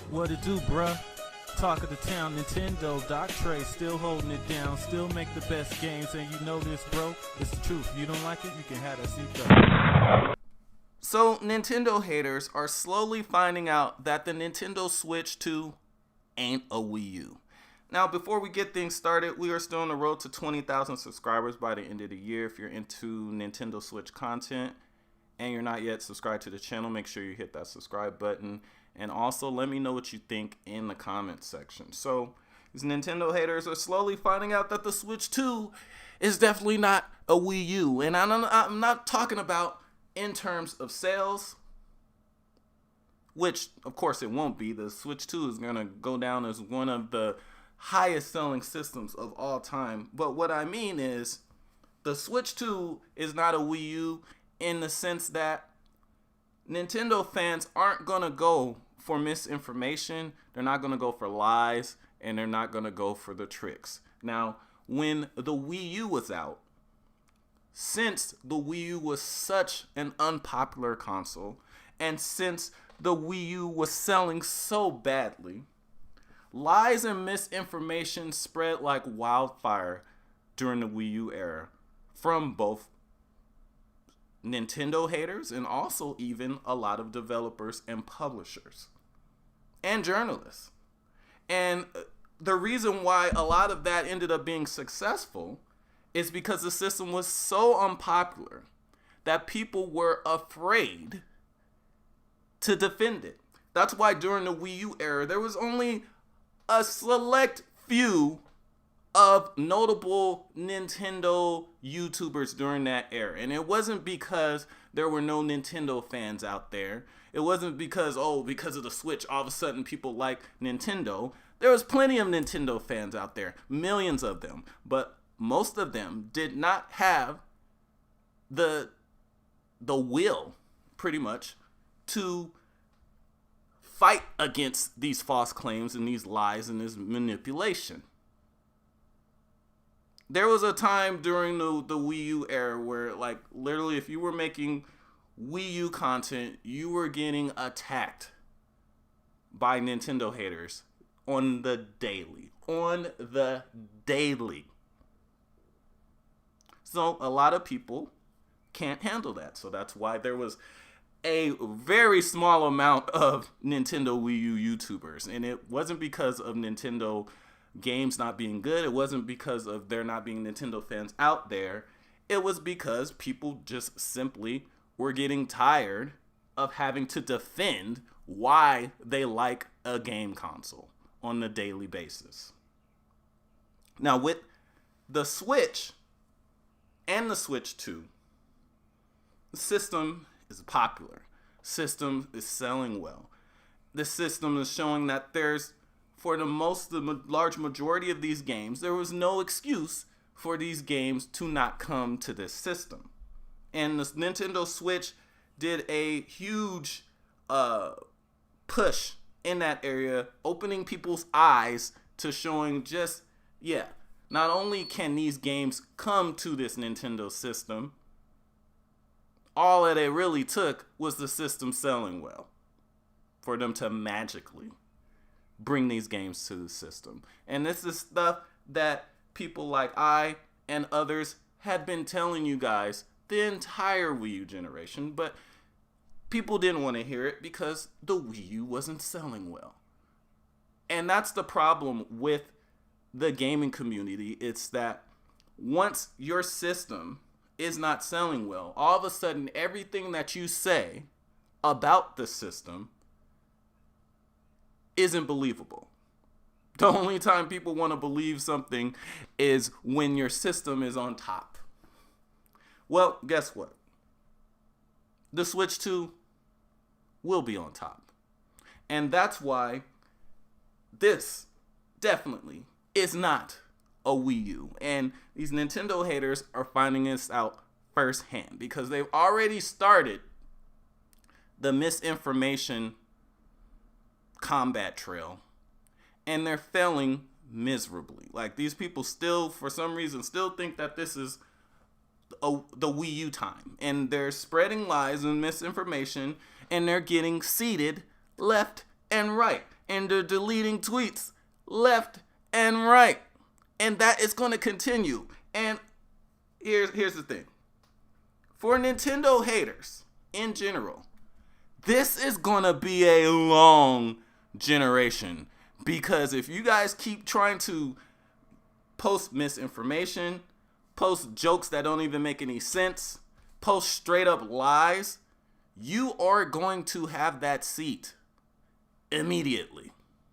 What it do, bruh? Talk of the town, Nintendo, Doc Trey still holding it down, still make the best games, and you know this, bro. It's the truth. If you don't like it, you can have that seatbelt. So, Nintendo haters are slowly finding out that the Nintendo Switch 2 ain't a Wii U. Now, before we get things started, we are still on the road to 20,000 subscribers by the end of the year. If you're into Nintendo Switch content and you're not yet subscribed to the channel, make sure you hit that subscribe button. And also, let me know what you think in the comments section. So, these Nintendo haters are slowly finding out that the Switch 2 is definitely not a Wii U. And I'm not talking about in terms of sales, which, of course, it won't be. The Switch 2 is going to go down as one of the highest selling systems of all time. But what I mean is, the Switch 2 is not a Wii U in the sense that Nintendo fans aren't going to go for misinformation, they're not going to go for lies, and they're not going to go for the tricks. Now, when the Wii U was out, since the Wii U was such an unpopular console, and since the Wii U was selling so badly, lies and misinformation spread like wildfire during the Wii U era from both Nintendo haters and also even a lot of developers and publishers and journalists. And the reason why a lot of that ended up being successful is because the system was so unpopular that people were afraid to defend it. That's why during the Wii U era, there was only a select few of notable Nintendo YouTubers during that era. And it wasn't because there were no Nintendo fans out there. It wasn't because of the Switch, all of a sudden people like Nintendo. There was plenty of Nintendo fans out there, millions of them. But most of them did not have the will, pretty much, to fight against these false claims and these lies and this manipulation. There was a time during the Wii U era where, like, literally if you were making Wii U content, you were getting attacked by Nintendo haters on the daily. So a lot of people can't handle that. So that's why there was a very small amount of Nintendo Wii U YouTubers. And it wasn't because of Nintendo games not being good. It wasn't because of there not being Nintendo fans out there. It was because people just simply were getting tired of having to defend why they like a game console on a daily basis. Now, with the Switch and the Switch 2, the system is popular. System is selling well. The system is showing that there's, for the large majority of these games, there was no excuse for these games to not come to this system. And the Nintendo Switch did a huge push in that area, opening people's eyes to showing not only can these games come to this Nintendo system, all that it really took was the system selling well for them to magically bring these games to the system. And this is stuff that people like I and others had been telling you guys the entire Wii U generation, but people didn't want to hear it because the Wii U wasn't selling well. And that's the problem with the gaming community. It's that once your system is not selling well, all of a sudden everything that you say about the system isn't believable. The only time people want to believe something is when your system is on top. Well, guess what? The Switch 2 will be on top. And that's why this definitely is not a Wii U. And these Nintendo haters are finding this out firsthand because they've already started the misinformation combat trail, and they're failing miserably. Like, these people still, for some reason, still think that this is the Wii U time, and they're spreading lies and misinformation, and they're getting seated left and right. and they're deleting tweets left and right. And that is going to continue. And here's the thing. For Nintendo haters in general, this is going to be a long generation. Because if you guys keep trying to post misinformation, post jokes that don't even make any sense, post straight up lies, you are going to have that seat immediately.